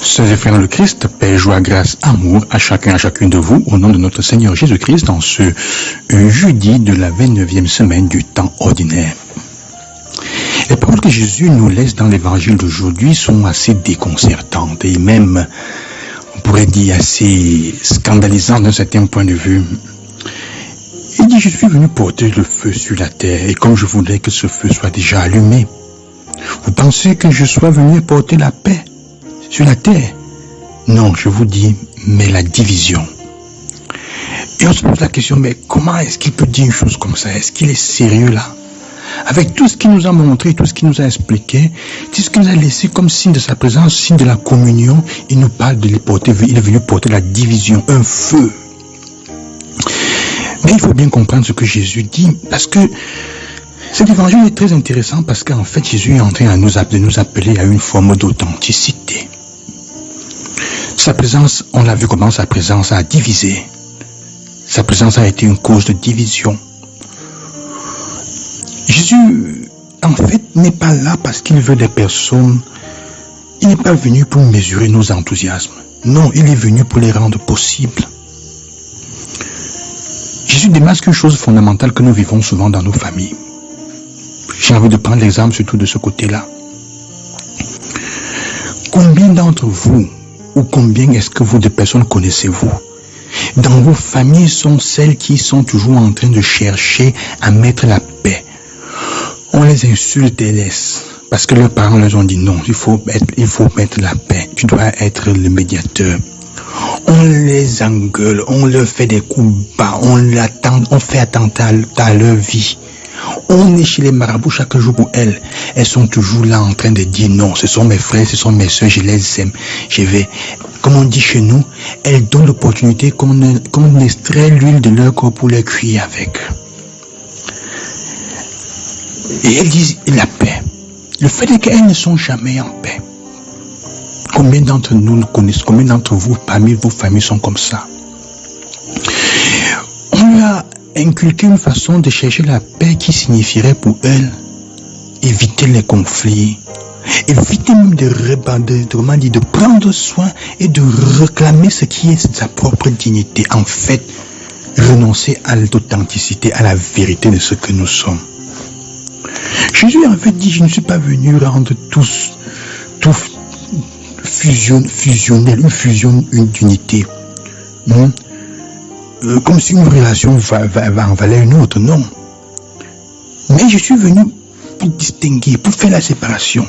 Sœurs et frères dans le Christ, paix, joie, grâce, amour à chacun, à chacune de vous, au nom de notre Seigneur Jésus-Christ, dans ce jeudi de la 29e semaine du temps ordinaire. Les paroles que Jésus nous laisse dans l'évangile d'aujourd'hui sont assez déconcertantes et même, on pourrait dire, assez scandalisantes d'un certain point de vue. Il dit, je suis venu porter le feu sur la terre et comme je voudrais que ce feu soit déjà allumé. Vous pensez que je sois venu porter la paix sur la terre? Non, je vous dis, mais la division. Et on se pose la question, mais comment est-ce qu'il peut dire une chose comme ça? Est-ce qu'il est sérieux là? Avec tout ce qu'il nous a montré, tout ce qu'il nous a expliqué, tout ce qu'il nous a laissé comme signe de sa présence, signe de la communion, il nous parle de les porter, il est venu porter la division, un feu. Mais il faut bien comprendre ce que Jésus dit, parce que cet évangile est très intéressant, parce qu'en fait Jésus est en train de nous appeler à une forme d'authenticité. Sa présence, on l'a vu comment sa présence a divisé. Sa présence a été une cause de division. Jésus, en fait, n'est pas là parce qu'il veut des personnes. Il n'est pas venu pour mesurer nos enthousiasmes. Non, il est venu pour les rendre possibles. Jésus démasque une chose fondamentale que nous vivons souvent dans nos familles. J'ai envie de prendre l'exemple surtout de ce côté-là. Combien d'entre vous, ou combien est-ce que vous de personnes connaissez-vous, dans vos familles sont celles qui sont toujours en train de chercher à mettre la paix? On les insulte et laisse. Parce que leurs parents leur ont dit non, il faut mettre la paix. Tu dois être le médiateur. On les engueule, on leur fait des coups bas, on fait attentat à leur vie. On est chez les marabouts chaque jour pour elles. Elles sont toujours là en train de dire non, ce sont mes frères, ce sont mes soeurs, je les aime. Je vais, comme on dit chez nous, elles donnent l'opportunité qu'on extrait l'huile de leur corps pour les cuire avec. Et elles disent la paix. Le fait est qu'elles ne sont jamais en paix. Combien d'entre nous nous connaissent, combien d'entre vous parmi vos familles sont comme ça? On leur a inculqué une façon de chercher la paix qui signifierait pour elles éviter les conflits, éviter même de prendre soin et de réclamer ce qui est sa propre dignité. En fait, renoncer à l'authenticité, à la vérité de ce que nous sommes. Jésus en fait dit, je ne suis pas venu rendre tout fusionnel, une fusion, une unité. Comme si une relation va en valer une autre, non. Mais je suis venu pour distinguer, pour faire la séparation.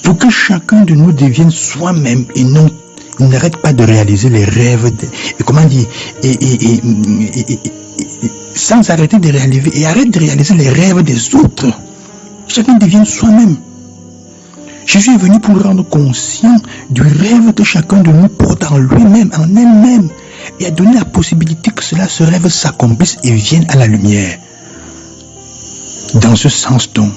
Pour que chacun de nous devienne soi-même et non, n'arrête pas de réaliser les rêves, sans arrêter de réaliser, et arrête de réaliser les rêves des autres. Chacun devienne soi-même. Jésus est venu pour le rendre conscient du rêve que chacun de nous porte en lui-même, en elle-même, et a donné la possibilité que ce rêve s'accomplisse et vienne à la lumière. Dans ce sens donc,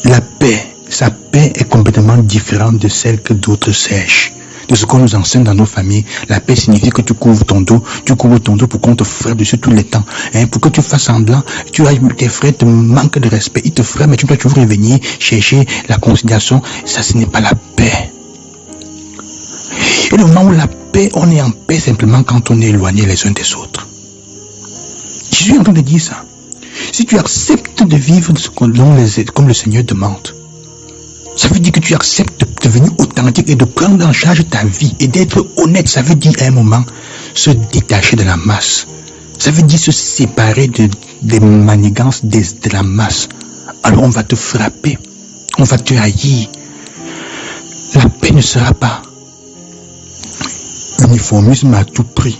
la paix, sa paix est complètement différente de celle que d'autres cherchent. De ce qu'on nous enseigne dans nos familles, la paix signifie que tu couvres ton dos pour qu'on te frappe dessus tous les temps. Pour que tu fasses semblant, tes frères te manquent de respect, ils te frappent, mais tu dois toujours revenir chercher la conciliation. Ça, ce n'est pas la paix. Et le moment où la paix, on est en paix simplement quand on est éloigné les uns des autres. Jésus est en train de dire ça. Si tu acceptes de vivre comme le Seigneur demande, ça veut dire que tu acceptes de devenir authentique et de prendre en charge ta vie et d'être honnête. Ça veut dire à un moment se détacher de la masse. Ça veut dire se séparer des manigances de la masse. Alors on va te frapper, on va te haïr. La paix ne sera pas uniformisme à tout prix.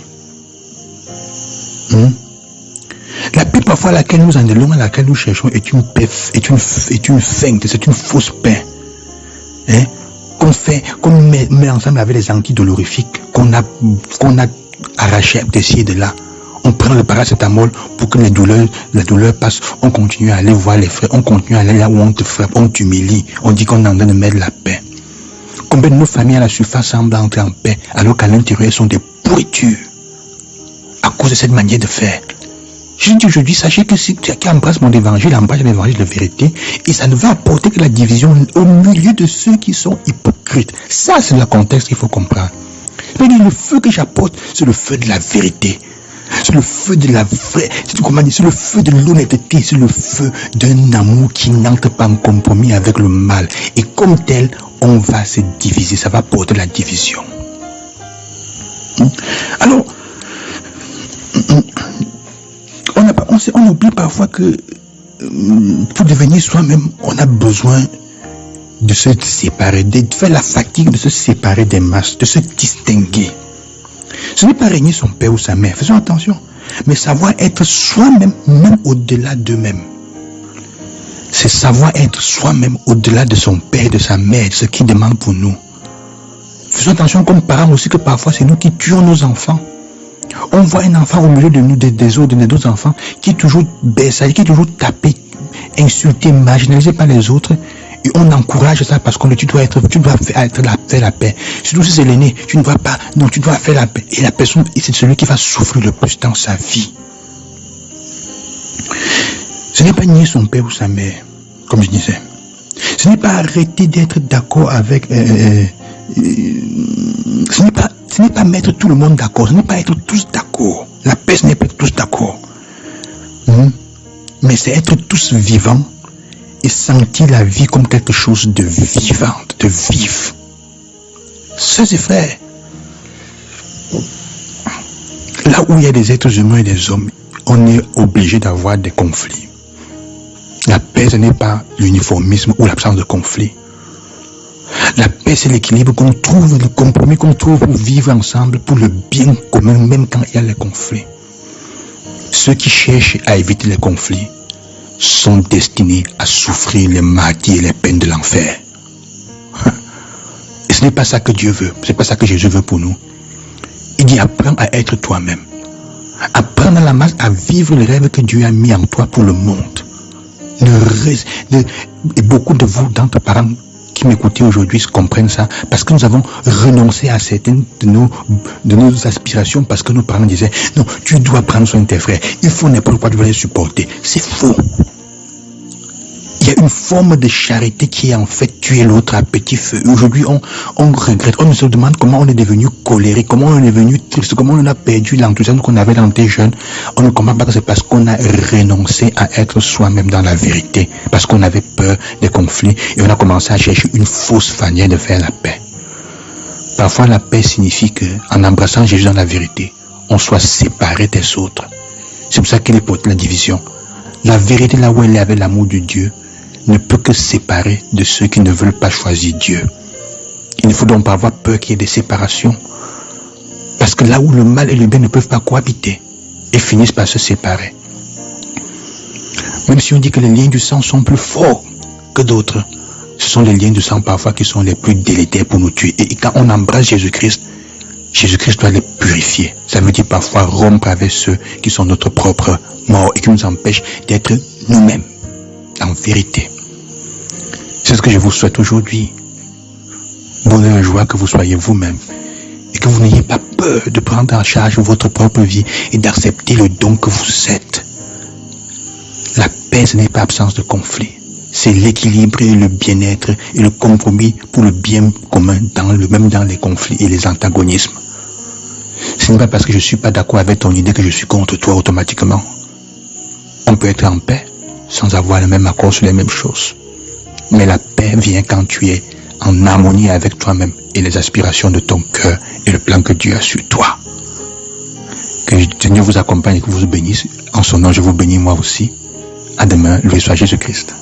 La paix parfois à laquelle nous en allons, à laquelle nous cherchons est une feinte, c'est une fausse paix. Qu'on met ensemble avec les antidolorifiques qu'on a arraché d'ici et de là. On prend le paracétamol pour que la douleur passe. On continue à aller voir les frères, on continue à aller là où on te frappe, on t'humilie. On dit qu'on est en train de mettre la paix. Combien de nos familles à la surface semblent entrer en paix alors qu'à l'intérieur elles sont des pourritures à cause de cette manière de faire. Je dis aujourd'hui, sachez que si quelqu'un embrasse mon évangile, embrasse l'évangile de vérité, et ça ne va apporter que la division au milieu de ceux qui sont hypocrites. Ça, c'est le contexte qu'il faut comprendre. C'est-à-dire, le feu que j'apporte, c'est le feu de la vérité. C'est le feu de la vraie, c'est le feu de l'honnêteté, c'est le feu d'un amour qui n'entre pas en compromis avec le mal. Et comme tel, on va se diviser, ça va porter la division. Alors, on oublie parfois que pour devenir soi-même, on a besoin de se séparer, de faire la fatigue de se séparer des masses, de se distinguer. Ce n'est pas régner son père ou sa mère, faisons attention, mais savoir être soi-même, même au-delà d'eux-mêmes. C'est savoir être soi-même au-delà de son père, de sa mère, de ce qu'il demande pour nous. Faisons attention comme parents aussi que parfois c'est nous qui tuons nos enfants. On voit un enfant au milieu de nous, des autres enfants, qui est toujours baissé, qui est toujours tapé, insulté, marginalisé par les autres. Et on encourage ça parce qu'on dit tu dois faire la paix. Surtout si c'est l'aîné, tu ne vas pas, non, tu dois faire la paix. Et la personne, c'est celui qui va souffrir le plus dans sa vie. Ce n'est pas nier son père ou sa mère, comme je disais. Ce n'est pas arrêter d'être d'accord avec... ce n'est pas mettre tout le monde d'accord, ce n'est pas être tous d'accord. La paix, ce n'est pas être tous d'accord. Mais c'est être tous vivants et sentir la vie comme quelque chose de vivant, de vif. Sœurs et frères, là où il y a des êtres humains et des hommes, on est obligé d'avoir des conflits. La paix, ce n'est pas l'uniformisme ou l'absence de conflit. La paix, c'est l'équilibre qu'on trouve, le compromis qu'on trouve pour vivre ensemble, pour le bien commun, même quand il y a les conflits. Ceux qui cherchent à éviter les conflits sont destinés à souffrir les maladies et les peines de l'enfer. Et ce n'est pas ça que Dieu veut, ce n'est pas ça que Jésus veut pour nous. Il dit apprends à être toi-même. Apprends à la masse à vivre le rêve que Dieu a mis en toi pour le monde. Et beaucoup de vous, d'entre parents qui m'écoutez aujourd'hui, comprennent ça, parce que nous avons renoncé à certaines de nos aspirations, parce que nos parents disaient, non, tu dois prendre soin de tes frères, il faut n'importe quoi, tu dois les supporter. C'est faux. Il y a une forme de charité qui est en fait tuer l'autre à petit feu. Aujourd'hui, on regrette, on se demande comment on est devenu colérique, comment on est devenu triste, comment on a perdu l'enthousiasme qu'on avait quand on était jeune. On ne comprend pas que c'est parce qu'on a renoncé à être soi-même dans la vérité, parce qu'on avait peur des conflits et on a commencé à chercher une fausse manière de faire la paix. Parfois, la paix signifie qu'en embrassant Jésus dans la vérité, on soit séparé des autres. C'est pour ça qu'il est pour la division. La vérité, là où elle est avec l'amour de Dieu, ne peut que séparer de ceux qui ne veulent pas choisir Dieu. Il ne faut donc pas avoir peur qu'il y ait des séparations. Parce que là où le mal et le bien ne peuvent pas cohabiter, et finissent par se séparer. Même si on dit que les liens du sang sont plus forts que d'autres, ce sont les liens du sang parfois qui sont les plus délétères pour nous tuer. Et quand on embrasse Jésus-Christ, Jésus-Christ doit les purifier. Ça veut dire parfois rompre avec ceux qui sont notre propre mort et qui nous empêchent d'être nous-mêmes, en vérité. C'est ce que je vous souhaite aujourd'hui. Bonheur et joie que vous soyez vous-même et que vous n'ayez pas peur de prendre en charge votre propre vie et d'accepter le don que vous êtes. La paix, ce n'est pas absence de conflit. C'est l'équilibre et le bien-être et le compromis pour le bien commun, même dans les conflits et les antagonismes. Ce n'est pas parce que je ne suis pas d'accord avec ton idée que je suis contre toi automatiquement. On peut être en paix sans avoir le même accord sur les mêmes choses. Mais la paix vient quand tu es en harmonie avec toi-même et les aspirations de ton cœur et le plan que Dieu a sur toi. Que Dieu vous accompagne et que vous bénisse. En son nom, je vous bénis moi aussi. À demain, loué soit Jésus-Christ.